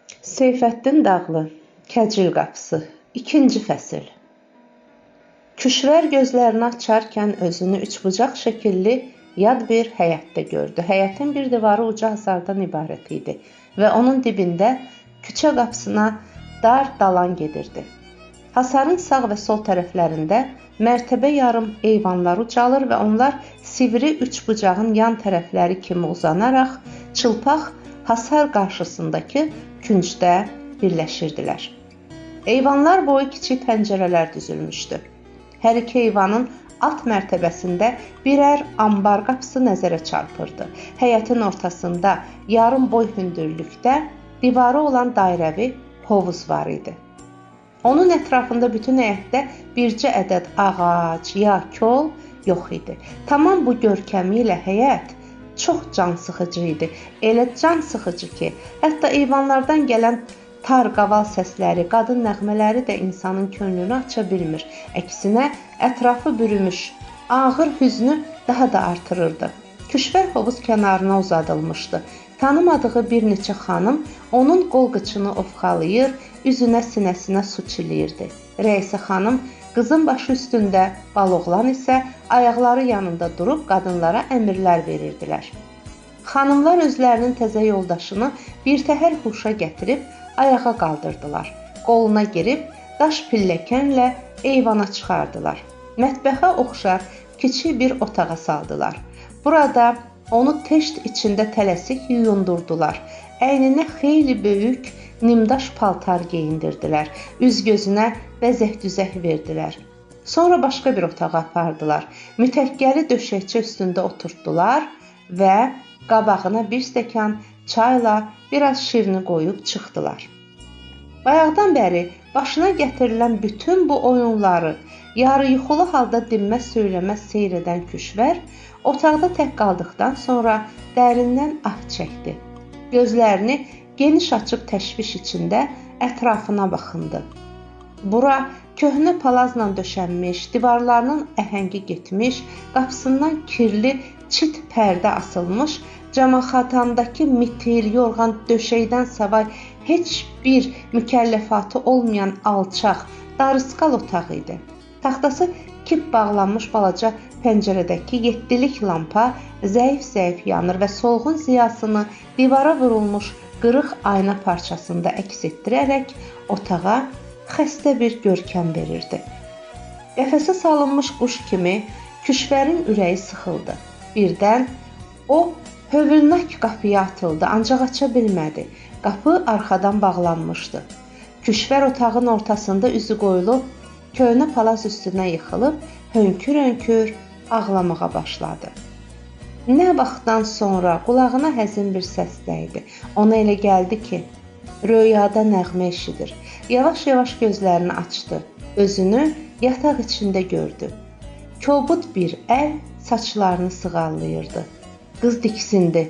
Seyfəddin Dağlı, Kəcil qapısı, 2-ci fəsil. Küşvər gözlərini açarkən özünü üçbucaq şəkilli yad bir həyətdə gördü. Həyətin bir divarı uca hasardan ibarət idi və onun dibində küçə qapısına dar dalan gedirdi. Hasarın sağ və sol tərəflərində mərtəbə yarım eyvanlar ucalır və onlar sivri üçbucağın yan tərəfləri kimi uzanaraq çılpaq hasar qarşısındakı küncdə birləşirdilər. Eyvanlar boyu kiçik pəncərələr düzülmüşdü. Hər iki eyvanın alt mərtəbəsində birər ambar qapısı nəzərə çarpırdı. Həyətin ortasında yarım boy hündürlükdə divarı olan dairəvi hovuz var idi. Onun ətrafında bütün həyətdə bircə ədəd ağac ya kol yox idi. Tamam bu görkəmi ilə həyət çox can sıxıcı idi. Elə can sıxıcı ki, hətta eyvanlardan gələn tar qaval səsləri, qadın nəğmələri də insanın könlünü aça bilmir. Əksinə, ətrafı bürümüş, ağır hüznü daha da artırırdı. Küşvər hovuz kənarına uzadılmışdı. Tanımadığı bir neçə xanım onun qol-qıçını ovxalayır, üzünə, sinəsinə su çiləyirdi. Rəisə xanım qızın başı üstündə, baloğlan isə ayaqları yanında durub qadınlara əmrlər verirdilər. Xanımlar özlərinin təzə yoldaşını birtəhər huşa gətirib ayağa qaldırdılar. Qoluna girib daş pilləkənlə eyvana çıxardılar. Mətbəxə oxşar kiçik bir otağa saldılar. Burada onu teşt içində tələsik yuyundurdular. Əyninə xeyli böyük nimdaş paltar geyindirdilər. Üz-gözünə bəzək-düzək verdilər. Sonra başqa bir otağa apardılar. Mütəkkəli döşəkçə üstündə oturtdular və qabağına bir stəkan çayla biraz şirini qoyub çıxdılar. Bayaqdan bəri başına gətirilən bütün bu oyunları yarı yuxulu halda dinməz söyləməz seyr edən Küşvər otaqda tək qaldıqdan sonra dərindən ah çəkdi. Gözlərini geniş açıb təşviş içində ətrafına baxındı. Bura köhnə palazla döşənmiş, divarlarının əhəngi getmiş, qapısından kirli çit pərdə asılmış, camaxatandakı mitil, yorğan döşəkdən savay heç bir mükəlləfatı olmayan alçaq, darısqal otaq idi. Taxtası kip bağlanmış balaca pəncərədəki 7-lik lampa zəif-zəif yanır və solğun ziyasını divara vurulmuş qırıq ayna parçasında əks etdirərək otağa xəstə bir görkəm verirdi. Qəfəsə salınmış quş kimi Küşvərin ürəyi sıxıldı. Birdən o hövülnak qapıya atıldı, ancaq aça bilmədi. Qapı arxadan bağlanmışdı. Küşvər otağın ortasında üzü qoyulub, köhnə palaz üstünə yıxılıb, hönkür-hönkür ağlamağa başladı. Nə vaxtdan sonra qulağına həzin bir səs dəydi. Ona elə gəldi ki, röyada nəğmə eşidir. Yavaş-yavaş gözlərini açdı. Özünü yataq içində gördü. Kobud bir əl saçlarını sığallayırdı. Qız diksindi.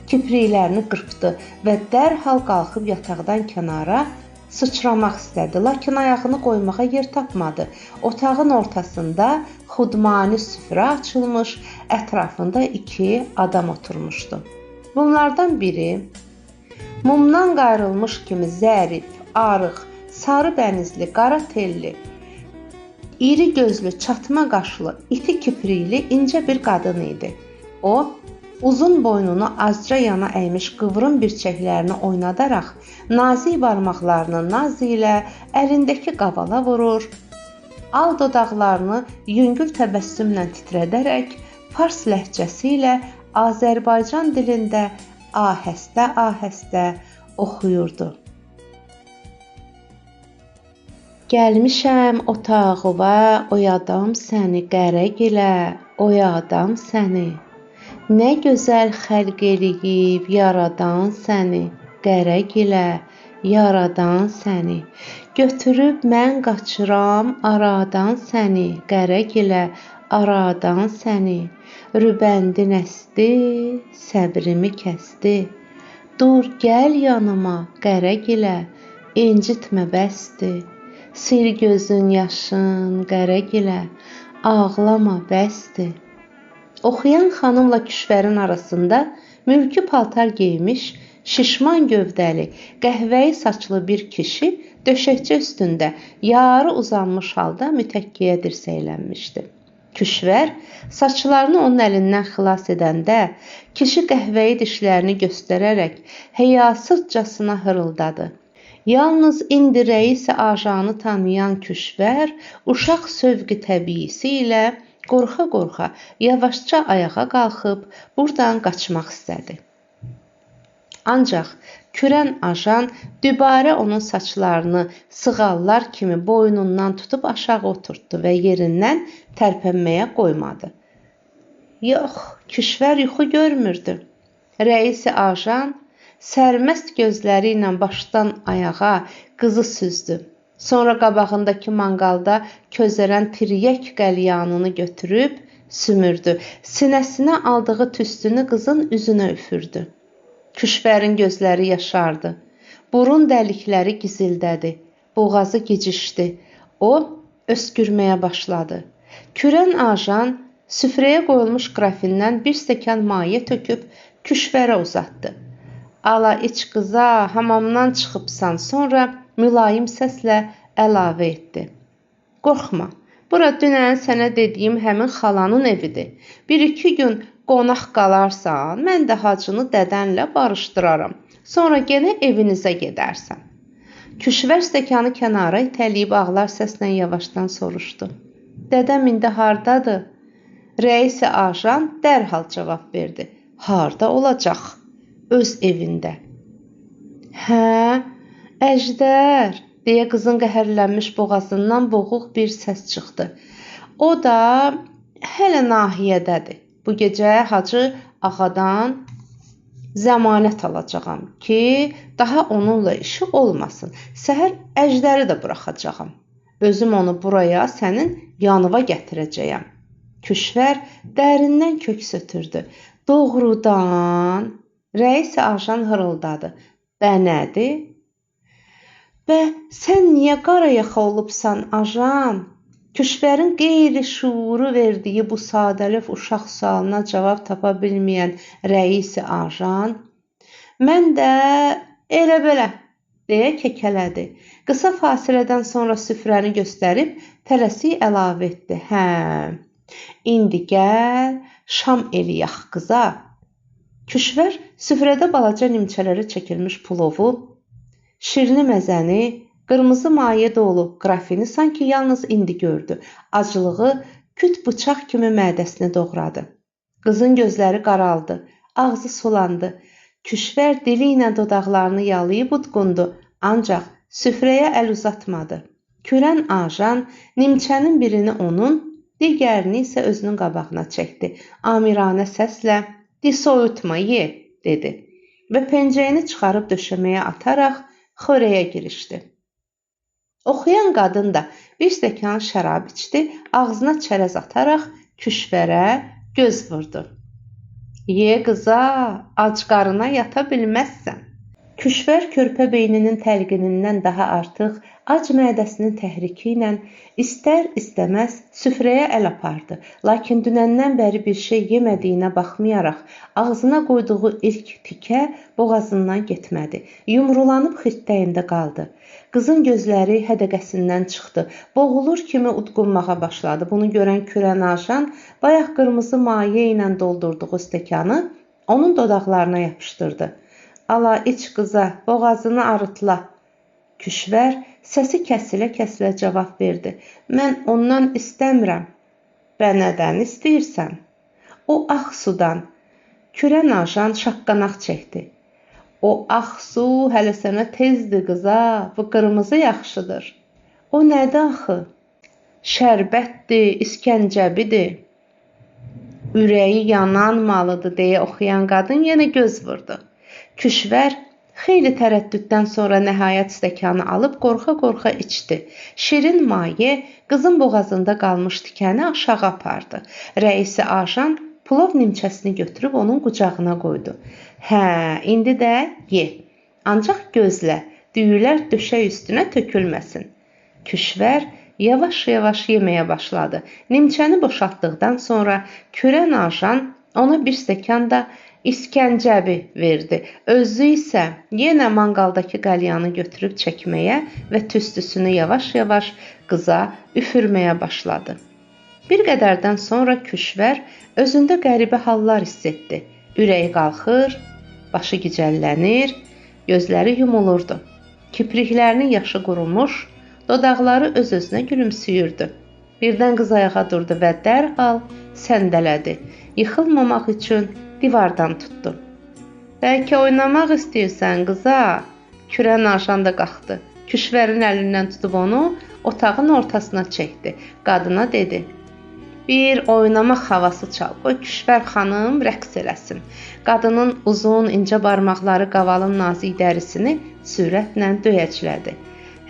Kipriklərini qırpdı və dərhal qalxıb yataqdan kənara sıçramaq istədi, lakin ayağını qoymağa yer tapmadı. Otağın ortasında xudmani süfrə açılmış, ətrafında 2 adam oturmuşdu. Bunlardan biri mumdan qayrılmış kimi zərif, arıq, sarı bənizli, qara telli, iri gözlü, çatma qaşlı, iti kiprikli, incə bir qadın idi. O, uzun boynunu azca yana əymiş qıvrım birçəklərini oynadaraq, nazik barmaqlarını naz ilə əlindəki qavala vurur, al dodaqlarını yüngül təbəssümlə titrədərək, fars ləhcəsi ilə Azərbaycan dilində ahəstə-ahəstə oxuyurdu. Gəlmişəm otağıva, oyadam səni qərəq ilə, oyadam səni. Nə gözəl xəlq eləyib, yaradan səni, qərəq ilə, yaradan səni. Götürüb mən qaçıram, aradan səni, qərəq ilə, aradan səni. Rübəndin əsdi, səbrimi kəsdi. Dur, gəl yanıma, qərəq ilə, incitmə bəsdi. Sil gözün yaşın, qərəq ilə, ağlama bəsdi. Oxuyan xanımla Küşvərin arasında mülki paltar geymiş Şişman gövdəli, qəhvəyi saçlı bir kişi döşəkçə üstündə yarı uzanmış halda mütəkkəyə dirsəklənmişdi. Küşvər saçlarını onun əlindən xilas edəndə kişi qəhvəyi dişlərini göstərərək həyasızcasına hırıldadı. Yalnız indi rəis ajanı tanıyan Küşvər uşaq sövqü təbiisi ilə qorxa-qorxa yavaşca ayağa qalxıb buradan qaçmaq istədi. Ancaq kürən ajan dübarə onun saçlarını sığallar kimi boynundan tutub aşağı oturtdu və yerindən tərpənməyə qoymadı. Yox, Küşvər yuxu görmürdü. Rəisi ajan sərməst gözləri ilə başdan ayağa qızı süzdü. Sonra qabağındakı manqalda közərən tiryək qəlyanını götürüb sümürdü. Sinəsinə aldığı tüstünü qızın üzünə üfürdü. Küşvərin gözləri yaşardı. Burun dəlikləri gizildədi. Boğazı gicişdi. O öskürməyə başladı. Kürən ajan süfrəyə qoyulmuş qrafindən bir stəkan maye töküb Küşvərə uzatdı. Ala iç qıza, hamamdan çıxıbsan, sonra mülayim səslə əlavə etdi. Qorxma, bura dünən sənə dediyim həmin xalanın evidir. Bir-iki gün qonaq qalarsan, mən də hacını dədənlə barışdıraram. Sonra yenə evinizə gedərsən. Küşvər stəkanı kənara itələyib ağlar səslə yavaşdan soruşdu. Dədəm indi hardadır? Rəisi ajan dərhal cavab verdi. Harda olacaq? Öz evində. Hə, Əjdər, deyə qızın qəhərlənmiş boğazından boğuq bir səs çıxdı. O da hələ nahiyədədir. Bu gecə Hacı ağadan zəmanət alacağam ki, daha onunla işi olmasın. Səhər Əjdəri də buraxacağam. Özüm onu buraya sənin yanıva gətirəcəyəm. Küşvər dərindən köks ötürdü. Doğrudan, rəis ajan hırıldadı. Bə nədir? Bə sən niyə qarayaxa olubsan ajan? Küşvərin qeyri-şuuru verdiyi bu sadəlöv uşaq sualına cavab tapa bilməyən rəis ajan, mən də elə belə deyə kəkələdi. Qısa fasilədən sonra süfrəni göstərib tələsik əlavə etdi. Hə, indi gəl şam eləyək qıza. Küşvər süfrədə balaca nimçələri çəkilmiş plovu, şirini məzəni, qırmızı maye dolu qrafini sanki yalnız indi gördü. Acılığı küt bıçaq kimi mədəsini doğradı. Qızın gözləri qaraldı, ağzı sulandı. Küşvər dili ilə dodaqlarını yalayıb udqundu, ancaq süfrəyə əl uzatmadı. Kürən ajan nimçənin birini onun, digərini isə özünün qabağına çəkdi. Amiranə səslə, "Di soyutma, ye," dedi və pencəyini çıxarıb döşəməyə ataraq xörəyə girişdi. Oxuyan qadın da bir stəkan şərab içdi, ağzına çərəz ataraq Küşvərə göz vurdu. "Ye qıza, ac qarına yata bilməzsən." Küşvər körpə beyninin təlqinindən daha artıq ac mədəsinin təhriki ilə istər-istəməz süfrəyə əl apardı. Lakin dünəndən bəri bir şey yemədiyinə baxmayaraq, ağzına qoyduğu ilk tikə boğazından getmədi. Yumrulanıb xirtdəyində qaldı. Qızın gözləri hədəqəsindən çıxdı. Boğulur kimi udqunmağa başladı. Bunu görən kürən ajan bayaq qırmızı maye ilə doldurduğu stəkanı onun dodaqlarına yapışdırdı. "Ala iç qıza, boğazını arıtla." Küşvər səsi kəsilə-kəsilə cavab verdi. "Mən ondan istəmirəm." "Bə nədən istəyirsən?" "O ağ sudan." Kürən ajan şaqqanaq çəkdi. "O ağ su hələ sənə tezdir qıza, bu qırmızı yaxşıdır." "O nədir axı?" "Şərbətdir, İskəncəbidir." "Ürəyi yanan malıdır," deyə oxuyan qadın yenə göz vurdu. Küşvər xeyli tərəddüddən sonra nəhayət stəkanı alıb qorxa-qorxa içdi. Şirin maye qızın boğazında qalmış tikəni aşağı apardı. Rəisi ajan plov nimçəsini götürüb onun qucağına qoydu. "Hə, indi də ye. Ancaq gözlə, düyülər döşək üstünə tökülməsin." Küşvər yavaş-yavaş yeməyə başladı. Nimçəni boşaltdıqdan sonra kürən ajan ona bir stəkan da İskəncəbi verdi. Özü isə yenə manqaldakı qəlyanı götürüb çəkməyə və tüstüsünü yavaş-yavaş qıza üfürməyə başladı. Bir qədərdən sonra Küşvər özündə qəribə hallar hiss etdi. Ürəyi qalxır, başı gicəllənir, gözləri yumulurdu. Kipriklərinin yaşı qurumuş, dodaqları öz-özünə gülümsüyürdü. Birdən qız ayağa durdu və dərhal səndələdi. Yıxılmamaq üçün divardan tutdu. Bəlkə oynamaq istəyirsən qıza? Kürən Aşan da qalxdı. Küşvərin əlindən tutub onu otağın ortasına çəkdi. Qadına dedi: Bir oynamaq havası çal, qoy Küşvər xanım rəqs eləsin. Qadının uzun, incə barmaqları qavalın nazik dərisini sürətlə döyəclədi.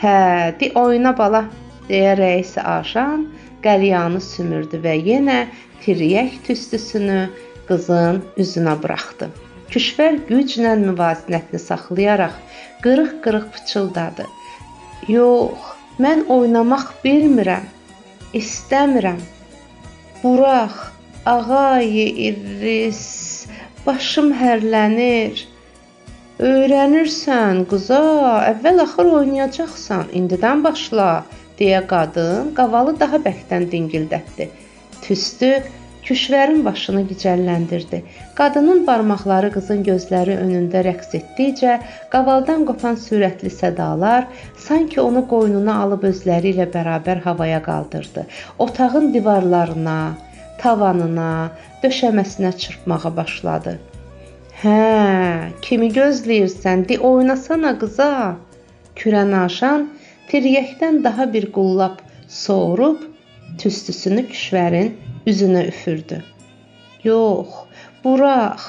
Hə, di oyna bala, deyə rəis Aşan qəlyanı sümürdü və yenə tiryək tüstüsünü qızın üzünə buraxdı. Küşvər güclə müvazinətini saxlayaraq qırıq-qırıq pıçıldadı. Yox, mən oynamaq bilmirəm, istəmirəm. Burax, ağay İris, başım hərlənir. Öyrənirsən, qıza, əvvəl-axır oynayacaqsan, indidən başla, deyə qadın qavalı daha bərkdən dingildətdi. Tüstü Küşvərin başını gicəlləndirdi. Qadının barmaqları qızın gözləri önündə rəqs etdikcə qavaldan qopan sürətli sədalar sanki onu qoynuna alıb özləri ilə bərabər havaya qaldırdı. Otağın divarlarına, tavanına, döşəməsinə çırpmağa başladı. Hə, kimi gözləyirsən? De oynasana qıza. Kürən Aşan tiryəkdən daha bir qullab soğurub tüstüsünü Küşvərin üzünə üfürdü. Yox, burax.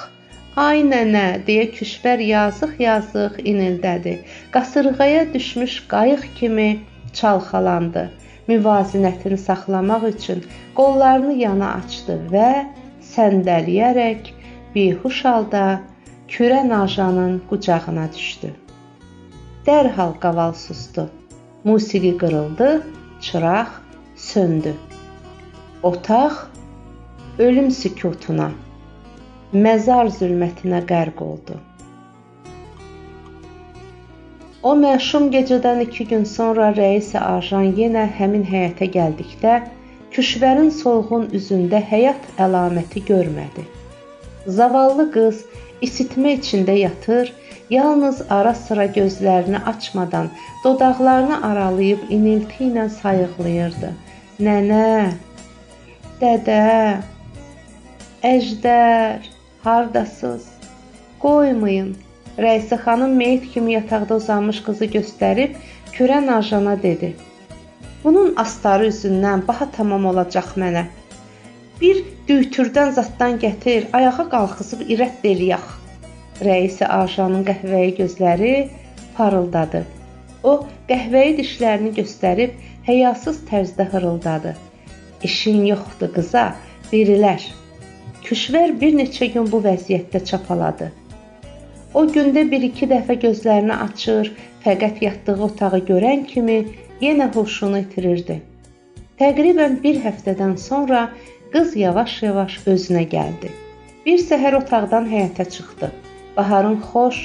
Ay nənə, deyə Küşvər yazıq-yazıq inildədi. Qasırğaya düşmüş qayıq kimi çalxalandı. Müvazinətini saxlamaq üçün qollarını yana açdı və səndələyərək bihuş halda Kürən Aşanın qucağına düşdü. Dərhal qaval susdu. Musiqi qırıldı, çıraq söndü. Otaq ölüm sükutuna, məzar zülmətinə qərq oldu. O məşum gecədən 2 gün sonra rəis Aşan yenə həmin həyətə gəldikdə, Küşvərin solğun üzündə həyat əlaməti görmədi. Zavallı qız isitmə içində yatır, yalnız ara-sıra gözlərini açmadan dodaqlarını aralayıb inilti ilə sayıqlayırdı. Nənə, dədə, əjdər, hardasız? Qoymayın. Rəisə xanım meyit kimi yataqda uzanmış qızı göstərib Kürən Aşana dedi. Bunun astarı üzündən baha tamam olacaq mənə. Bir düytürdən zaddan gətir, ayağa qalxısıb irət eləyək. Rəisi Aşanın qəhvəyi gözləri parıldadı. O, qəhvəyi dişlərini göstərib həyasız tərzdə hırıldadı. İşin yoxdur qıza, verilər. Küşvər bir neçə gün bu vəziyyətdə çapaladı. O gündə 1-2 dəfə gözlərini açır, fəqət yatdığı otağı görən kimi yenə huşunu itirirdi. Təqribən bir həftədən sonra qız yavaş-yavaş özünə gəldi. Bir səhər otaqdan həyətə çıxdı. Baharın xoş,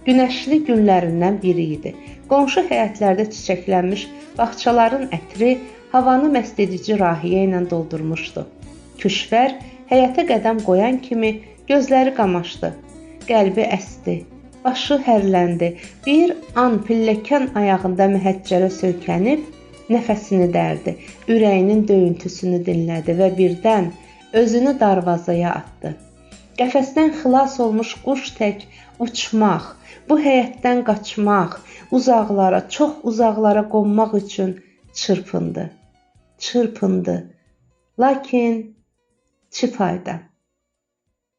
günəşli günlərindən biri idi. Qonşu həyətlərdə çiçəklənmiş bağçaların ətri havanı məst edici rahiyə ilə doldurmuşdu. Küşvər həyətə qədəm qoyan kimi gözləri qamaşdı. Qəlbi əsdi, başı hərləndi. Bir an pilləkən ayağında məhəccərə söykənib nəfəsini dərdi. Ürəyinin döyüntüsünü dinlədi və birdən özünü darvazaya atdı. Qəfəsdən xilas olmuş quş tək uçmaq, bu həyətdən qaçmaq, uzaqlara, çox uzaqlara qonmaq üçün çırpındı. Lakin çi fayda.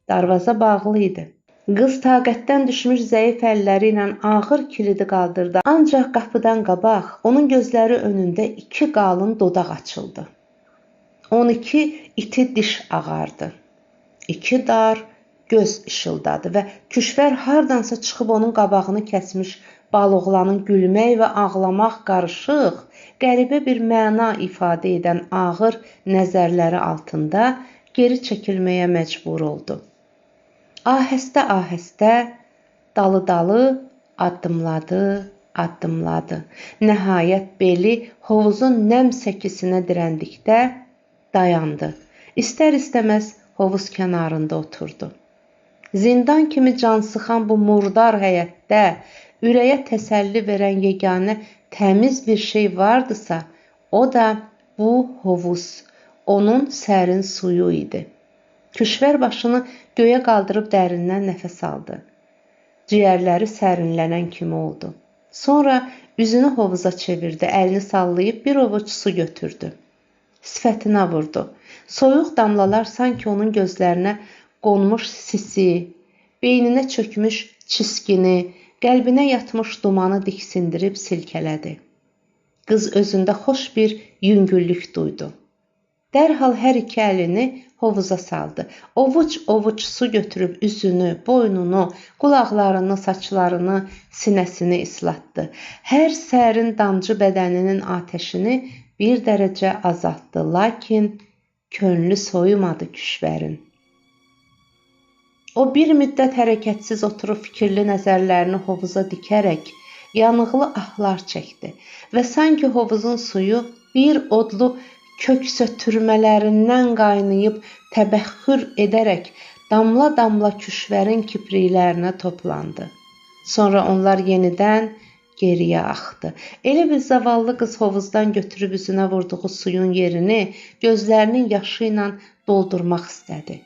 Darvaza bağlı idi. Qız taqətdən düşmüş zəif əlləri ilə ağır kilidi qaldırdı. Ancaq qapıdan qabaq onun gözləri önündə 2 qalın dodaq açıldı. 12 iti diş ağardı. 2 dar göz işıldadı və Küşvər hardansa çıxıb onun qabağını kəsmiş Balıqlanın gülmək və ağlamaq qarışıq, qəribə bir məna ifadə edən ağır nəzərləri altında geri çəkilməyə məcbur oldu. Ahəstə-ahəstə, dalı-dalı addımladı, addımladı. Nəhayət beli hovuzun nəm səkisinə dirəndikdə dayandı. İstər-istəməz hovuz kənarında oturdu. Zindan kimi can sıxan bu murdar həyətdə ürəyə təsəlli verən yeganə təmiz bir şey vardısa, o da bu hovuz, onun sərin suyu idi. Küşvər başını göyə qaldırıb dərindən nəfəs aldı. Ciyərləri sərinlənən kimi oldu. Sonra üzünü hovuza çevirdi, əlini sallayıb bir ovuc su götürdü. Sifətinə vurdu. Soyuq damlalar sanki onun gözlərinə qonmuş sisi, beyninə çökmüş çiskini, qəlbinə yatmış dumanı diksindirib silkələdi. Qız özündə xoş bir yüngüllük duydu. Dərhal hər iki əlini hovuza saldı. Ovuc-ovuc su götürüb üzünü, boynunu, qulaqlarını, saçlarını, sinəsini islatdı. Hər sərin damcı bədəninin atəşini bir dərəcə azaltdı, lakin könlü soyumadı Küşvərin. O bir müddət hərəkətsiz oturub fikirli nəzərlərini hovuza dikərək yanıqlı ahlar çəkdi və sanki hovuzun suyu bir odlu kök sötürmələrindən qaynayıb təbəxxür edərək damla-damla Küşvərin kipriklərinə toplandı. Sonra onlar yenidən geriyə axdı. Elə bir zavallı qız hovuzdan götürüb üzünə vurduğu suyun yerini gözlərinin yaşı ilə doldurmaq istədi.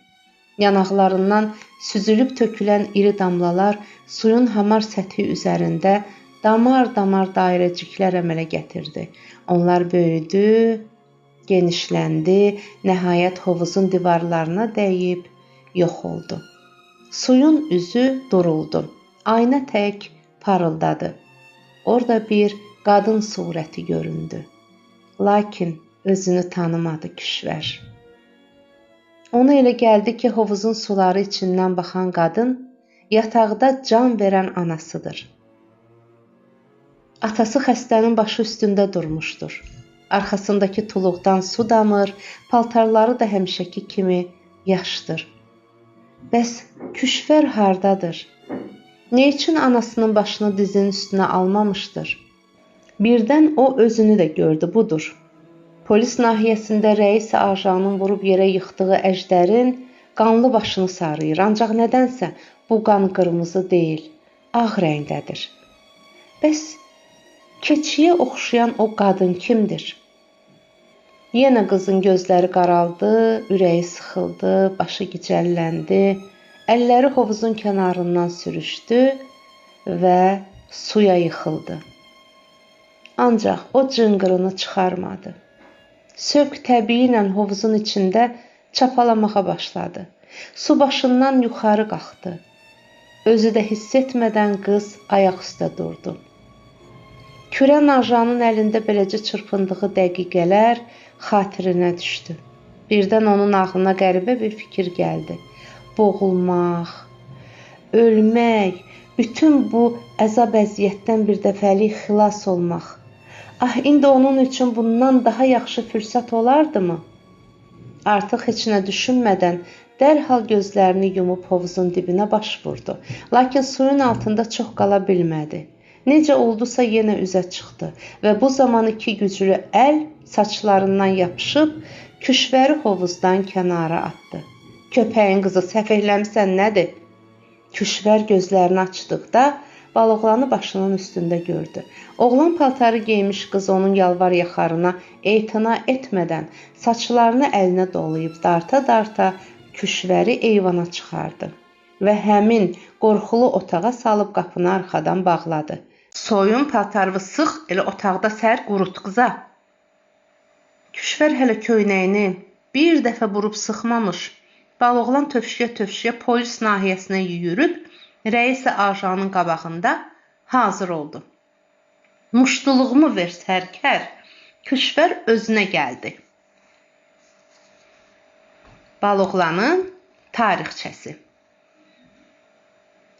Yanaqlarından süzülüb tökülən iri damlalar suyun hamar səthi üzərində damar-damar dairəciklər əmələ gətirdi. Onlar böyüdü, genişləndi, nəhayət hovuzun divarlarına dəyib yox oldu. Suyun üzü duruldu, ayna tək parıldadı. Orada bir qadın surəti göründü. Lakin özünü tanımadı Küşvər. Ona elə gəldi ki, hovuzun suları içindən baxan qadın yataqda can verən anasıdır. Atası xəstənin başı üstündə durmuşdur. Arxasındakı tuluqdan su damır, paltarları da həmişəki kimi yaşdır. Bəs Küşvər hardadır? Nə üçün anasının başını dizinin üstünə almamışdır? Birdən o özünü də gördü, budur. Polis nahiyəsində rəis ajanın vurub yerə yıxdığı əjdərin qanlı başını sarıyır. Ancaq nədənsə bu qan qırmızı deyil, ağ rəngdədir. Bəs keçiyə oxşayan o qadın kimdir? Yenə qızın gözləri qaraldı, ürəyi sıxıldı, başı gicəlləndi, əlləri hovuzun kənarından sürüşdü və suya yıxıldı. Ancaq o cınqırını çıxarmadı. Sövq təbii ilə hovuzun içində çapalamağa başladı. Su başından yuxarı qalxdı. Özü də hiss etmədən qız ayaq üstə durdu. Kürən ajanın əlində beləcə çırpındığı dəqiqələr xatirinə düşdü. Birdən onun ağlına qəribə bir fikir gəldi. Boğulmaq, ölmək, bütün bu əzab-əziyyətdən bir dəfəlik xilas olmaq. Ah, indi onun üçün bundan daha yaxşı fürsət olardımı? Artıq heç nə düşünmədən dərhal gözlərini yumub hovuzun dibinə baş vurdu. Lakin suyun altında çox qala bilmədi. Necə oldusa yenə üzə çıxdı və bu zaman iki güclü əl saçlarından yapışıb Küşvəri hovuzdan kənara atdı. Köpəyin qızı, səhv eləmisən, nədir? Küşvər gözlərini açdıqda balıqlanı başının üstündə gördü. Oğlan paltarı geymiş qız onun yalvar yaxarına etina etmədən saçlarını əlinə dolayıb darta-darta Küşvəri eyvana çıxardı və həmin qorxulu otağa salıb qapını arxadan bağladı. Soyun paltarını sıx, elə otaqda sər qurut qıza. Küşvər hələ köynəyini bir dəfə burub sıxmamış, balıqlan tövşüyə-tövşüyə polis nahiyəsinə yüyürüb rəis ajanın qabağında hazır oldu. Muştuluğumu ver sərkər, Küşvər özünə gəldi. Balıqlanın tarixçəsi.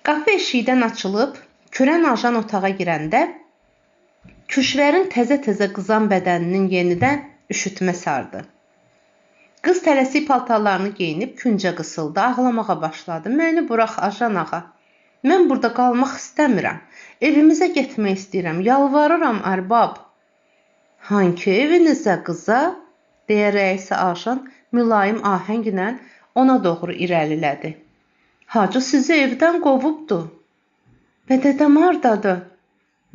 Qapı eşikdən açılıb, kürən ajan otağa girəndə Küşvərin təzə-təzə qızan bədəninin yenidən üşütmə sardı. Qız tələsik paltarlarını geyinib küncə qısıldı, ağlamağa başladı. Məni burax ajan ağa. Mən burada qalmaq istəmirəm. Evimizə getmək istəyirəm. Yalvarıram ərbab. Hanki evinizə qıza? Deyə rəisi ajan mülayim ahənglə ona doğru irəlilədi. Hacı sizi evdən qovubdu. Və dədəm hardadır?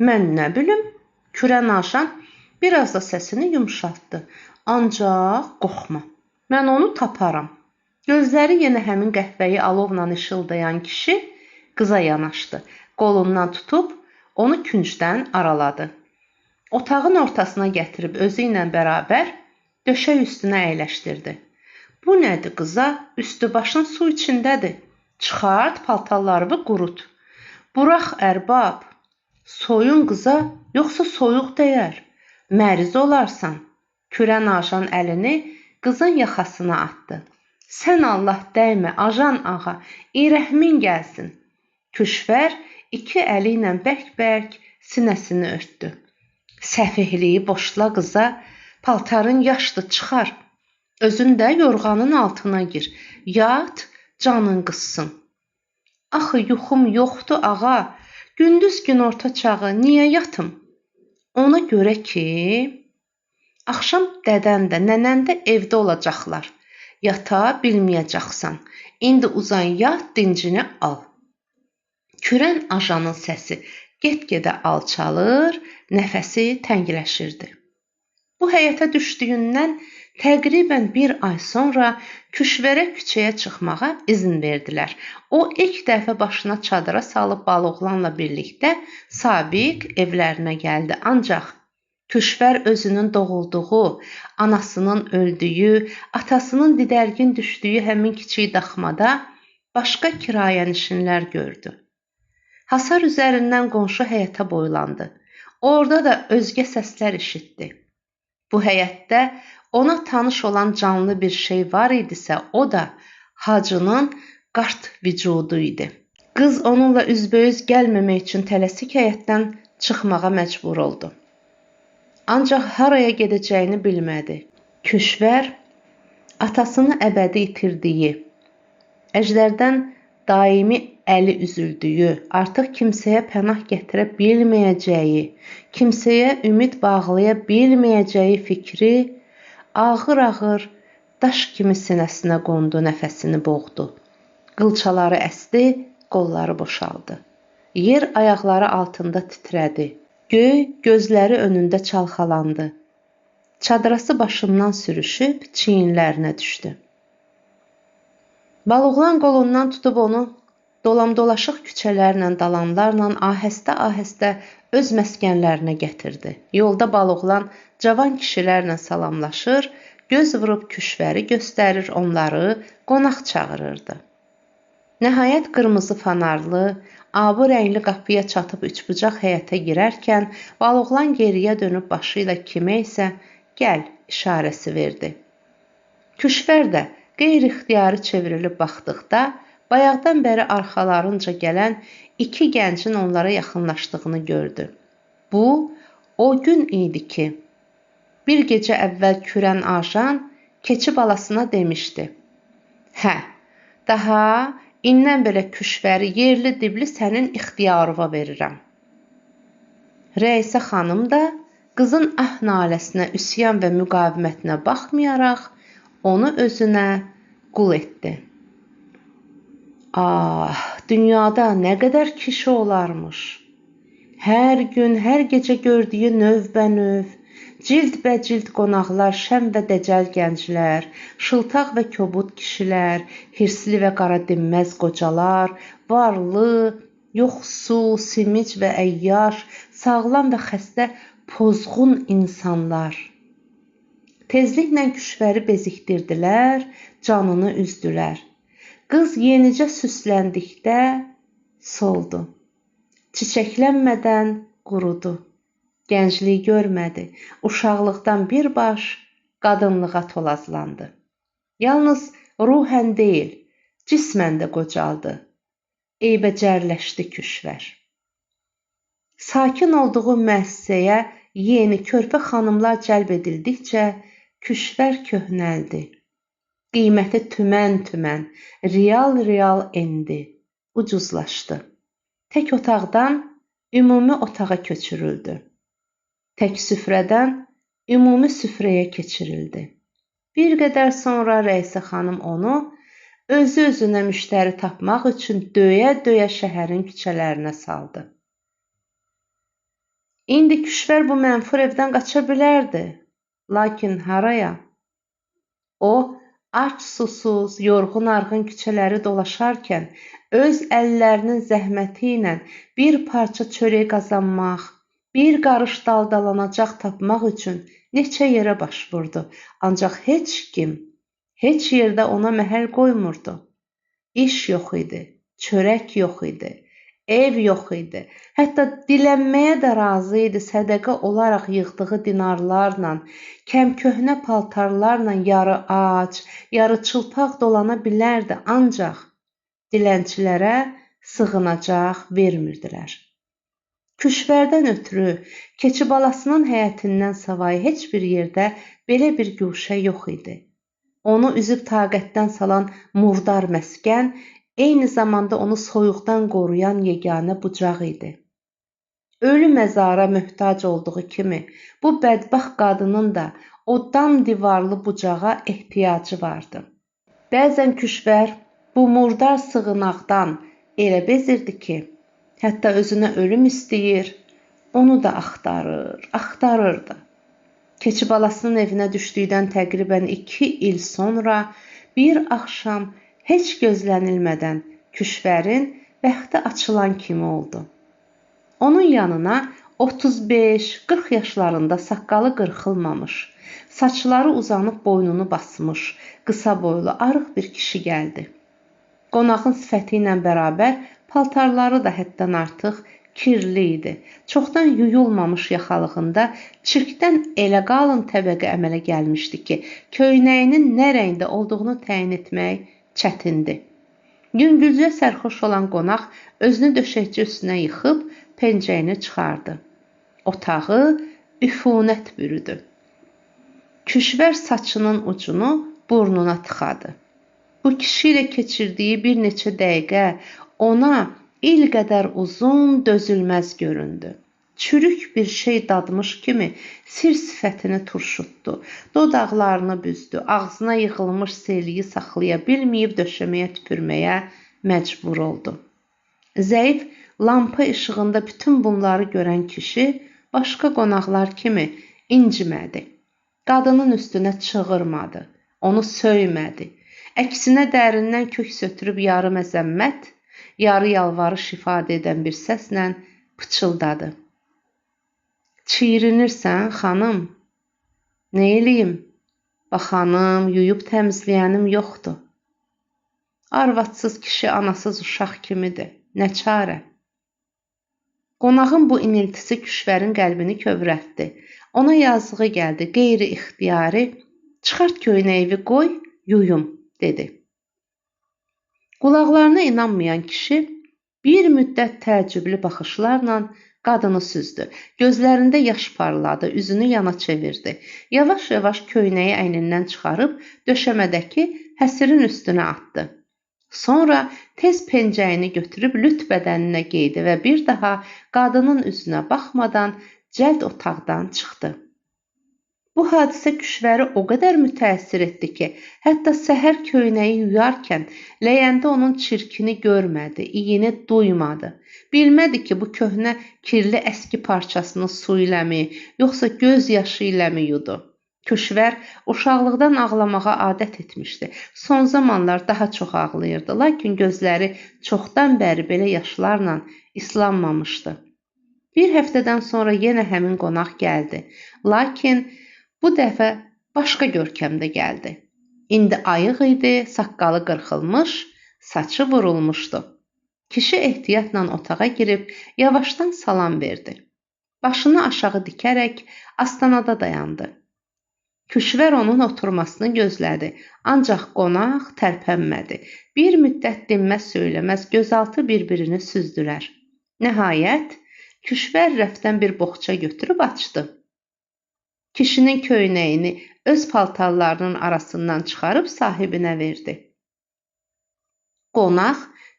Mən nə bilim? Kürən ajan biraz da səsini yumşaltdı. Ancaq qorxma. Mən onu taparam. Gözləri yenə həmin qəhvəyi alovla işıldayan kişi qıza yanaşdı. Qolundan tutub onu küncdən araladı. Otağın ortasına gətirib özü ilə bərabər döşək üstünə əyləşdirdi. Bu nədir qıza? Üstü başın su içindədir. Çıxart paltarlarını qurut. Burax ərbab. Soyun qıza, yoxsa soyuq dəyər. Məriz olarsan. Kürən ajan əlini qızın yaxasına atdı. Sən Allah dəymə, ajan ağa, irəhmin gəlsin. Küşvər iki əli ilə bərk-bərk sinəsini örtdü. Səfihliyi boşla qıza, paltarın yaşdı, çıxar. Özün də yorğanın altına gir. Yat, canın qızsın. Axı yuxum yoxdur ağa. Gündüz günorta çağı niyə yatım? Ona görə ki, axşam dədən də, nənən də evdə olacaqlar. Yata bilməyəcəksən. İndi uzan yat, dincini al. Kürən ajanın səsi get-gedə alçalır, nəfəsi təngiləşirdi. Bu həyətə düşdüyündən təqribən bir ay sonra Küşvərə küçəyə çıxmağa izin verdilər. O ilk dəfə başına çadıra salıb Baloğlanla birlikdə Sabiq evlərinə gəldi. Ancaq Küşvər özünün doğulduğu, anasının öldüyü, atasının didərgin düşdüyü həmin kiçik daxmada başqa kirayənişinlər gördü. Hasar üzərindən qonşu həyətə boylandı. Orada da özgə səslər eşitdi. Bu həyətdə ona tanış olan canlı bir şey var idisə, o da Hacının qart vücudu idi. Qız onunla üzbəüz gəlməmək üçün tələsik həyətdən çıxmağa məcbur oldu. Ancaq haraya gedəcəyini bilmədi. Küşvər atasını əbədi itirdiyi, əjdərdən daimi əli üzüldüyü, artıq kimsəyə pənah gətirə bilməyəcəyi, kimsəyə ümid bağlaya bilməyəcəyi fikri ağır-ağır daş kimi sinəsinə qondu, nəfəsini boğdu. Qılçaları əsdi, qolları boşaldı. Yer ayaqları altında titrədi. Göy gözləri önündə çalxalandı. Çadırası başından sürüşüb çiyinlərinə düşdü. Baloğlan qolundan tutub onu dolamdolaşıq küçələrlə, dalanlarla ahəstə-ahəstə öz məskənlərinə gətirdi. Yolda Baloğlan cavan kişilərlə salamlaşır, göz vurub Küşvəri göstərir, onları qonaq çağırırdı. Nəhayət qırmızı fanarlı, abı rəngli qapıya çatıb üçbucaq həyətə girərkən Baloğlan geriyə dönüb başı ilə kimə isə gəl işarəsi verdi. Küşvər də qeyri-ixtiyari çevrilib baxdıqda bayaqdan bəri arxalarınca gələn iki gəncin onlara yaxınlaşdığını gördü. Bu, o gün idi ki, bir gecə əvvəl Kürən ajan keçi balasına demişdi. Hə, daha indən belə Küşvəri yerli dibli sənin ixtiyarıva verirəm. Rəisə xanım da qızın naləsinə, üsyan və müqavimətinə baxmayaraq onu özünə qul etdi. Ah, dünyada nə qədər kişi olarmış. Hər gün, hər gecə gördüyü növbənöv, cild-bəcild qonaqlar, şən və dəcəl gənclər, şıltaq və kobud kişilər, hirsli və qaradinməz qocalar, varlı, yoxsul, simic və əyyaş, sağlam və xəstə, pozğun insanlar. Tezliklə Küşvəri bezikdirdilər, canını üzdülər. Qız yenicə süsləndikdə soldu. Çiçəklənmədən qurudu. Gəncliyi görmədi. Uşaqlıqdan birbaş qadınlığa tolazlandı. Yalnız ruhən deyil, cismən də qocaldı. Eybəcərləşdi Küşvər. Sakin olduğu müəssisəyə yeni körpə xanımlar cəlb edildikcə Küşvər köhnəldi. Qiyməti tümən-tümən, real endi, ucuzlaşdı. Tək otaqdan ümumi otağa köçürüldü. Tək süfrədən ümumi süfrəyə keçirildi. Bir qədər sonra Rəisə xanım onu özü-özünə müştəri tapmaq üçün döyə-döyə şəhərin küçələrinə saldı. İndi Küşvər bu mənfur evdən qaça bilərdi. Lakin haraya? O, aç, susuz, yorğun-arğın küçələri dolaşarkən öz əllərinin zəhməti ilə bir parça çörək qazanmaq, bir qarış daldalanacaq tapmaq üçün neçə yerə baş vurdu. Ancaq heç kim, heç yerdə ona məhəl qoymurdu. İş yox idi, çörək yox idi, ev yox idi. Hətta dilənməyə də razı idi. Sədəqə olaraq yığdığı dinarlarla, kəmköhnə paltarlarla yarı ac, yarı çılpaq dolana bilərdi. Ancaq dilənçilərə sığınacaq vermirdilər. Küşvərdən ötürü Keçibalasının həyətindən savayı heç bir yerdə belə bir guşə yox idi. Onu üzüb taqətdən salan murdar məskən, eyni zamanda onu soyuqdan qoruyan yeganə bucaq idi. Ölü məzara möhtac olduğu kimi, bu bədbəxt qadının da o dam divarlı bucağa ehtiyacı vardı. Bəzən Küşvər bu murdar sığınaqdan elə bezirdi ki, hətta özünə ölüm istəyir, onu da axtarırdı. Keçibalasının evinə düşdükdən təqribən 2 il sonra bir axşam heç gözlənilmədən Küşvərin bəxti açılan kimi oldu. Onun yanına 35-40 yaşlarında saqqalı qırxılmamış, saçları uzanıb boynunu basmış, qısa boylu, arıq bir kişi gəldi. Qonağın sifəti ilə bərabər paltarları da həddən artıq kirli idi. Çoxdan yuyulmamış yaxalığında çirkdən elə qalın təbəqə əmələ gəlmişdi ki, köynəyinin nə rəngdə olduğunu təyin etmək çətindir. Yüngülcə sərxoş olan qonaq özünü döşəkçi üstünə yıxıb pencəyini çıxardı. Otağı üfunət bürüdü. Küşvər saçının ucunu burnuna tıxadı. Bu kişi ilə keçirdiyi bir neçə dəqiqə ona il qədər uzun, dözülməz göründü. Çürük bir şey dadmış kimi sir sifətini turşutdu, dodaqlarını büzdü, ağzına yığılmış seliyi saxlaya bilməyib döşəməyə tüpürməyə məcbur oldu. Zəif lampa işığında bütün bunları görən kişi başqa qonaqlar kimi incimədi. Qadının üstünə çığırmadı, onu söymədi. Əksinə dərindən köks ötürüb yarı məzəmmət, yarı yalvarış ifadə edən bir səslə pıçıldadı. Çiğrinirsən, xanım? Nə eləyim? Baxanım, yuyub təmizləyənim yoxdur. Arvadsız kişi anasız uşaq kimidir. Nə çarə? Qonağın bu iniltisi Küşvərin qəlbini kövrəltdi. Ona yazığı gəldi, qeyri-ixtiyari, çıxart köynəyi qoy, yuyum, dedi. Qulaqlarına inanmayan kişi bir müddət təəccüblü baxışlarla qadını süzdü. Gözlərində yaş parladı, üzünü yana çevirdi. Yavaş-yavaş köynəyi əynindən çıxarıb döşəmədəki həsirin üstünə atdı. Sonra tez pencəyini götürüb lüt bədəninə geydi və bir daha qadının üzünə baxmadan cəld otaqdan çıxdı. Bu hadisə Küşvəri o qədər mütəəssir etdi ki, hətta səhər köynəyi yuyarkən ləyəndə onun çirkini görmədi, iyini duymadı. Bilmədi ki, bu köhnə kirli əski parçasını su iləmi, yoxsa göz yaşı iləmi yudu. Küşvər uşaqlıqdan ağlamağa adət etmişdi. Son zamanlar daha çox ağlayırdı, lakin gözləri çoxdan bəri belə yaşlarla islanmamışdı. Bir həftədən sonra yenə həmin qonaq gəldi, lakin bu dəfə başqa görkəmdə gəldi. İndi ayıq idi, saqqalı qırxılmış, saçı vurulmuşdu. Kişi ehtiyatla otağa girib yavaşdan salam verdi. Başını aşağı dikərək astanada dayandı. Küşvər onun oturmasını gözlədi, ancaq qonaq tərpənmədi. Bir müddət dinməz söyləməz gözaltı bir-birini süzdülər. Nəhayət, Küşvər rəfdən bir boğça götürüb açdı. Kişinin köynəyini öz paltarlarının arasından çıxarıb sahibinə verdi. Qonaq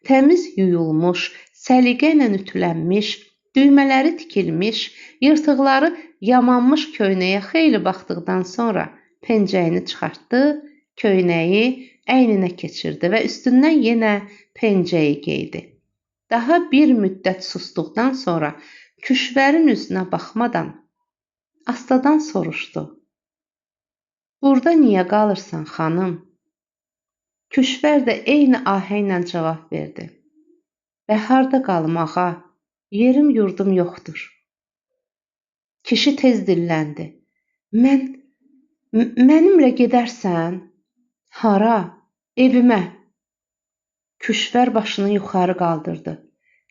təmiz yuyulmuş, səliqə ilə ütülənmiş, düymələri tikilmiş, yırtıqları yamanmış köynəyə xeyli baxdıqdan sonra pencəyini çıxartdı, köynəyi əyninə keçirdi və üstündən yenə pencəyi geydi. Daha bir müddət susduqdan sonra Küşverin üzünə baxmadan astadan soruşdu. Burada niyə qalırsan, xanım? Küşver də eyni ahənglə cavab verdi. Harda qalım, ağa? Yerim yurdum yoxdur. Kişi tez dilləndi. Mənimlə gedərsən? Hara? Evimə. Küşver başını yuxarı qaldırdı.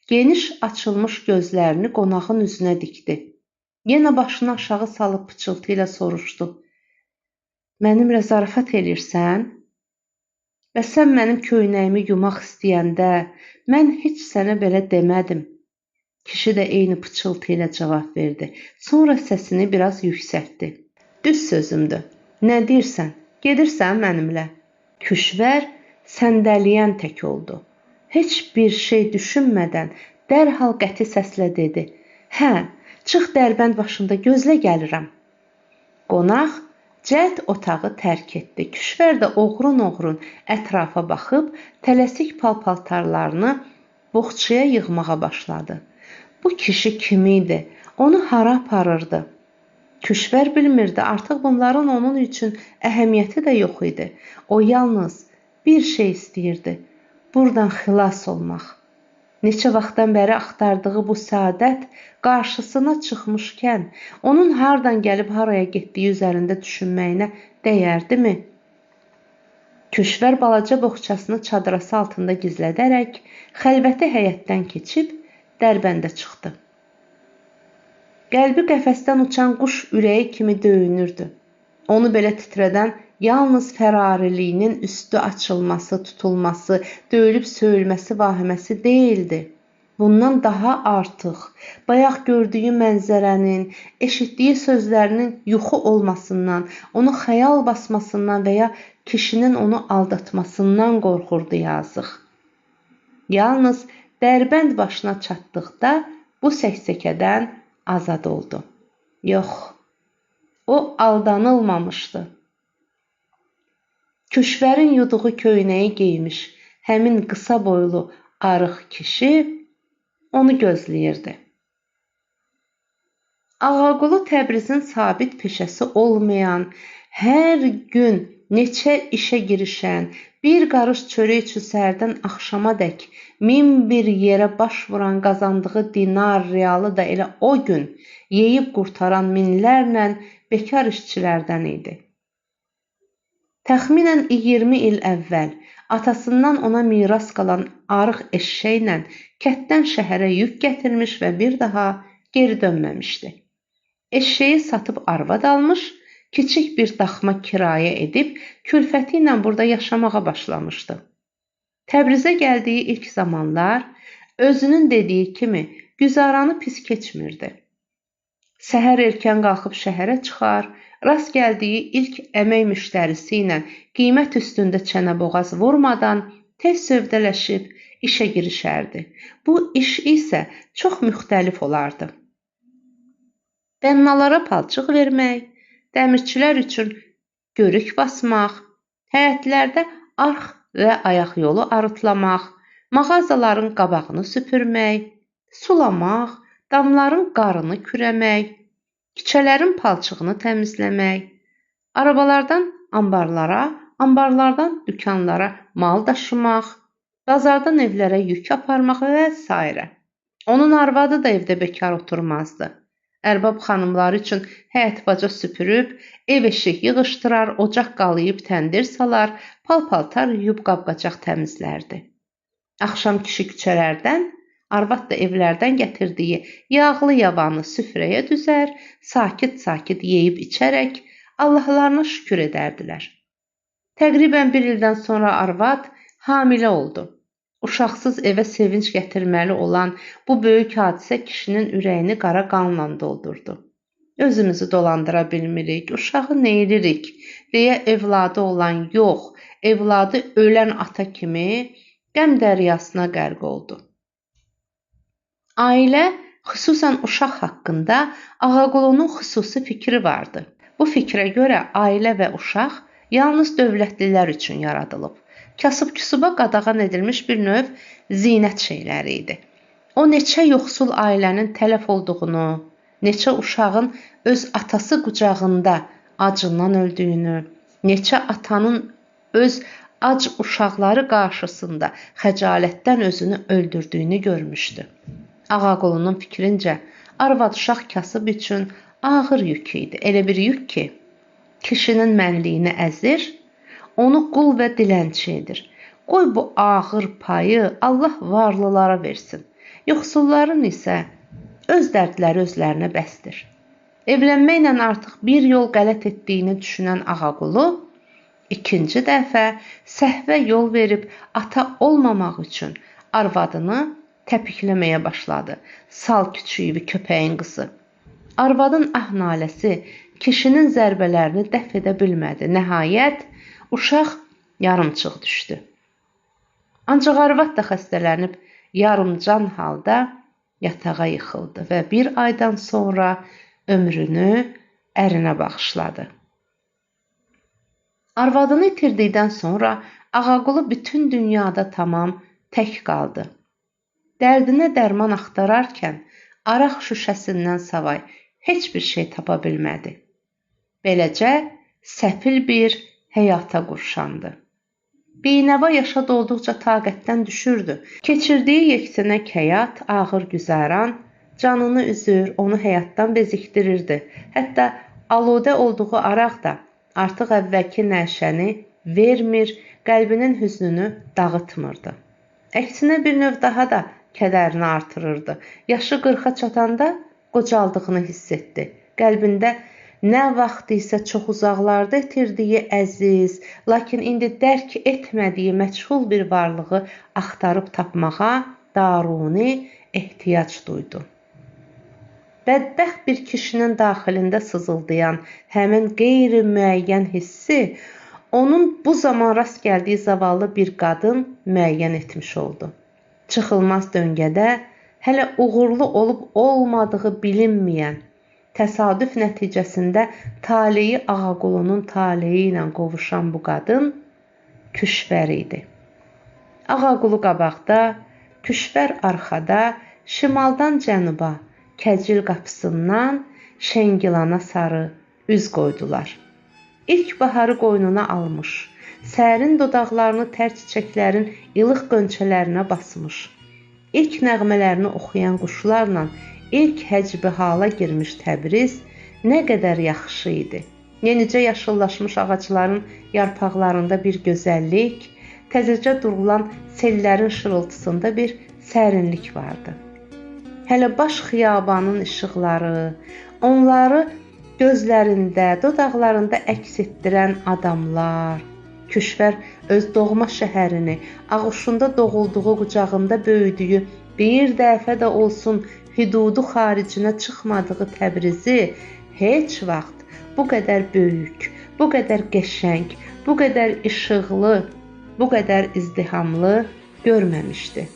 Geniş açılmış gözlərini qonağın üzünə dikdi. Yenə başını aşağı salıb pıçıltı ilə soruşdu. Mənimlə zarafat eləyirsən? Və sən mənim köynəyimi yumaq istəyəndə mən heç sənə belə demədim. Kişi də eyni pıçıltı ilə cavab verdi. Sonra səsini biraz yüksəltdi. Düz sözümdür. Nə deyirsən? Gedirsən mənimlə? Küşver səndəliyən tək oldu. Heç bir şey düşünmədən dərhal qəti səslə dedi. Hə, çıx Dərbənd başında gözlə gəlirəm. Qonaq cəld otağı tərk etdi. Küşver də oğrun-oğrun ətrafa baxıb tələsik paltarlarını boğçaya yığmağa başladı. Bu kişi kim idi? Onu hara aparırdı? Küşver bilmirdi, artıq bunların onun üçün əhəmiyyəti də yox idi. O yalnız bir şey istəyirdi. Buradan xilas olmaq. Neçə vaxtdan bəri axtardığı bu səadət qarşısına çıxmışkən, onun hardan gəlib haraya getdiyi üzərində düşünməyinə dəyərdimi? Küşver balaca boğçasını çadırası altında gizlədərək, xəlvəti həyətdən keçib Dərbəndə çıxdı. Qəlbi qəfəsdən uçan quş ürəyi kimi döyünürdü. Onu belə titrədən yalnız fərariliyinin üstü açılması, tutulması, döyülüb söyülməsi vahiməsi deyildi. Bundan daha artıq, bayaq gördüyü mənzərənin, eşitdiyi sözlərinin yuxu olmasından, onu xəyal basmasından və ya kişinin onu aldatmasından qorxurdu yazıq. Yalnız Dərbənd başına çatdıqda bu səksəkədən azad oldu. Yox, o aldanılmamışdı. Küşverin yuduğu köynəyi geymiş həmin qısa boylu arıq kişi onu gözləyirdi. Ağaqulu Təbrizin sabit peşəsi olmayan, hər gün neçə işə girişən, bir qarış çörək üçün səhərdən axşamadək 1001 yerə baş vuran qazandığı dinar, realı da elə o gün yeyib qurtaran minlərlə bekar işçilərdən idi. Təxminən 20 il əvvəl atasından ona miras qalan arıq eşşəklə kənddən şəhərə yük gətirmiş və bir daha geri dönməmişdi. Eşşəyi satıb arvad almış, kiçik bir daxma kirayə edib külfəti ilə burada yaşamağa başlamışdı. Təbrizə gəldiyi ilk zamanlar özünün dediyi kimi güzaranı pis keçmirdi. Səhər erkən qalxıb şəhərə çıxar, rast gəldiyi ilk əmək müştərisi ilə qiymət üstündə çənəboğaz vurmadan tez sövdələşib işə girişərdi. Bu iş isə çox müxtəlif olardı. Bənnalara palçıq vermək, dəmirçilər üçün görük basmaq, həyətlərdə arx və ayaq yolu arıtlamaq, mağazaların qabağını süpürmək, sulamaq, damların qarını kürəmək, küçələrin palçığını təmizləmək, arabalardan ambarlara, ambarlardan dükanlara mal daşımaq, bazardan evlərə yük aparmaq və s. Onun arvadı da evdə bekar oturmazdı. Ərbab xanımları üçün həyət baca süpürüb, ev eşik yığışdırar, ocaq qalayıb təndir salar, pal-paltar yuyub qab-qacaq təmizlərdi. Axşam kişi küçələrdən, arvad da evlərdən gətirdiyi yağlı yavanı süfrəyə düzər, sakit-sakit yeyib içərək Allahlarına şükür edərdilər. Təqribən bir ildən sonra arvad hamilə oldu. Uşaqsız evə sevinç gətirməli olan bu böyük hadisə kişinin ürəyini qara qanla doldurdu. Özümüzü dolandıra bilmirik, uşağı neylirik deyə evladı olan yox, evladı ölən ata kimi qəm dəryasına qərq oldu. Ailə, xüsusən uşaq haqqında Ağaqulunun xüsusi fikri vardı. Bu fikrə görə ailə və uşaq yalnız dövlətlilər üçün yaradılıb. Kasıb-küsuba qadağan edilmiş bir növ zinət şeyləri idi. O neçə yoxsul ailənin tələf olduğunu, neçə uşağın öz atası qucağında acından öldüyünü, neçə atanın öz ac uşaqları qarşısında xəcalətdən özünü öldürdüyünü görmüşdü. Ağaqulunun fikrincə, arvad-uşaq kasıb üçün ağır yük idi. Elə bir yük ki, kişinin mənliyini əzir, onu qul və dilənçi edir. Qoy bu ağır payı Allah varlılara versin. Yoxsulların isə öz dərdləri özlərinə bəsdir. Evlənməklə artıq bir yol qələt etdiyini düşünən Ağaqulu, ikinci dəfə səhvə yol verib ata olmamaq üçün arvadını təpikləməyə başladı. Sal küçüyü köpəyin qızı. Arvadın ah-naləsi kişinin zərbələrini dəf edə bilmədi. Nəhayət, uşaq yarımçıq düşdü. Ancaq arvad da xəstələnib yarımcan halda yatağa yıxıldı və bir aydan sonra ömrünü ərinə bağışladı. Arvadını itirdikdən sonra Ağaqulu bütün dünyada tamam tək qaldı. Dərdinə dərman axtararkən araq şüşəsindən savay heç bir şey tapa bilmədi. Beləcə səfil bir həyata qurşandı. Binəva yaşa dolduqca taqətdən düşürdü. Keçirdiyi yeksənək həyat, ağır güzəran canını üzür, onu həyatdan bezikdirirdi. Hətta aludə olduğu araq da artıq əvvəlki nəşəni vermir, qəlbinin hüznünü dağıtmırdı. Əksinə bir növ daha da kədərini artırırdı. Yaşı 40-a çatanda qocaldığını hiss etdi. Qəlbində nə vaxt isə çox uzaqlarda itirdiyi əziz, lakin indi dərk etmədiyi məchul bir varlığı axtarıb tapmağa daruni ehtiyac duydu. Bədbəxt bir kişinin daxilində sızıldayan həmin qeyri-müəyyən hissi onun bu zaman rast gəldiyi zavallı bir qadın müəyyən etmiş oldu. Çıxılmaz döngədə hələ uğurlu olub-olmadığı bilinməyən, təsadüf nəticəsində taleyi Ağaqulunun taleyi ilə qovuşan bu qadın Küşvər idi. Ağaqulu qabaqda, Küşvər arxada, şimaldan cənuba, Kəcil qapısından Şəngilana sarı üz qoydular. İlk baharı qoynuna almış, sərin dodaqlarını tər çiçəklərin ilıq qönçələrinə basmış, ilk nəğmələrini oxuyan quşlarla ilk həcbi hala girmiş Təbriz nə qədər yaxşı idi. Yenicə yaşıllaşmış ağacların yarpaqlarında bir gözəllik, təzəcə durulan sellərin şırıltısında bir sərinlik vardı. Hələ baş xiyabanın işıqları, onları gözlərində, dodaqlarında əks etdirən adamlar, Küşvər öz doğma şəhərini, ağuşunda doğulduğu, qucağında böyüdüyü, bir dəfə də olsun hüdudu xaricinə çıxmadığı Təbrizi heç vaxt bu qədər böyük, bu qədər qəşəng, bu qədər işıqlı, bu qədər izdihamlı görməmişdi.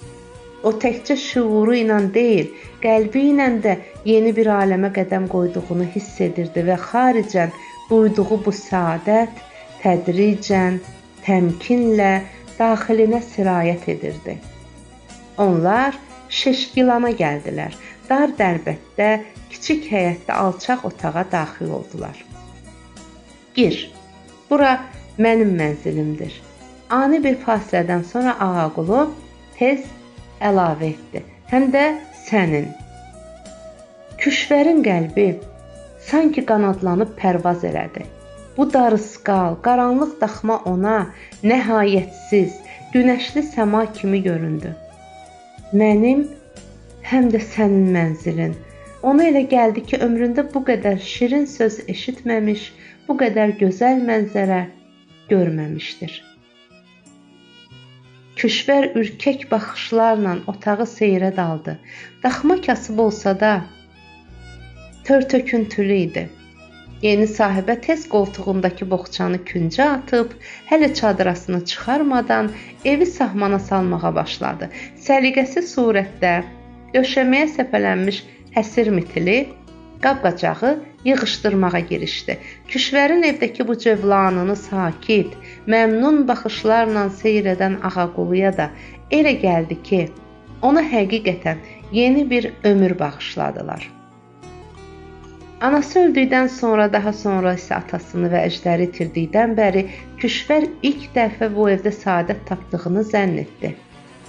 O təkcə şüuru ilə deyil, qəlbi ilə də yeni bir aləmə qədəm qoyduğunu hiss edirdi və xaricən duyduğu bu səadət tədricən, təmkinlə daxilinə sirayət edirdi. Onlar Şeşgilana gəldilər. Dar dərbətdə, kiçik həyətdə alçaq otağa daxil oldular. Gir, bura mənim mənzilimdir. Ani bir fasilədən sonra Ağaqulu tez əlavə etdi. Həm də sənin. Küşvərin qəlbi sanki qanadlanıb pərvaz elədi. Bu darısqal, qaranlıq daxma ona nəhayətsiz, günəşli səma kimi göründü. Mənim, həm də sənin mənzilin. Ona elə gəldi ki, ömründə bu qədər şirin söz eşitməmiş, bu qədər gözəl mənzərə görməmişdir. Küşvər ürkək baxışlarla otağı seyrə daldı. Daxma kasıb olsa da, tör-töküntülü idi. Yeni sahibə tez qoltuğundakı boğçanı küncə atıb, hələ çadırasını çıxarmadan evi sahmana salmağa başladı. Səliqəsiz surətdə döşəməyə səpələnmiş həsir mitili qab-qacağı yığışdırmağa girişdi. Küşverin evdəki bu cövlanını sakit, məmnun baxışlarla seyr edən Ağaquluya da elə gəldi ki, ona həqiqətən yeni bir ömür bağışladılar. Anası öldükdən sonra, daha sonra isə atasını və əjdəri itirdikdən bəri Küşver ilk dəfə bu evdə səadət tapdığını zənn etdi.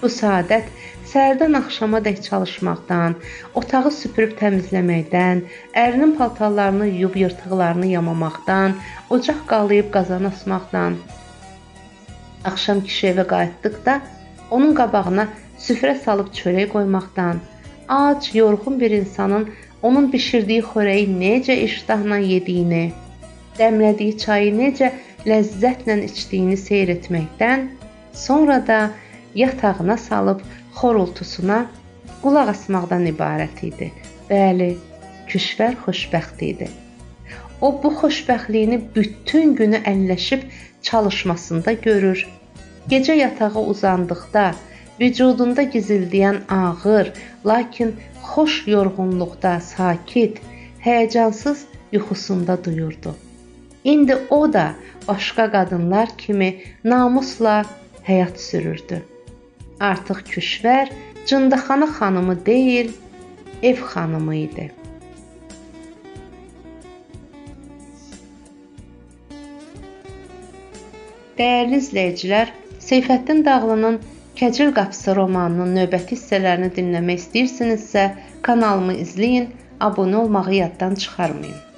Bu səadət səhərdən axşamadək çalışmaqdan, otağı süpürüb təmizləməkdən, ərinin paltarlarını yuyub yırtıqlarını yamamaqdan, ocaq qalayıb qazan asmaqdan, axşam kişi evə qayıtdıqda onun qabağına süfrə salıb çörək qoymaqdan, ac, yorğun bir insanın onun bişirdiyi xörəyi necə iştahla yediyini, dəmlədiyi çayı necə ləzzətlə içdiyini seyr etməkdən, sonra da yatağına salıb xorultusuna qulaq asmaqdan ibarət idi. Bəli, Küşver xoşbəxt idi. O, bu xoşbəxtliyini bütün günü əlləşib çalışmasında görür. Gecə yatağa uzandıqda, vücudunda gizildiyən ağır, lakin xoş yorğunluqda, sakit, həyəcansız yuxusunda duyurdu. İndi o da başqa qadınlar kimi namusla həyat sürürdü. Artıq Küşver cındaxana xanımı deyil, ev xanımı idi. Dəyərli izləyicilər, Seyfəddin Dağlının Kəcil Qapısı romanının növbəti hissələrini dinləmək istəyirsinizsə, kanalımı izləyin, abunə olmağı yaddan çıxarmayın.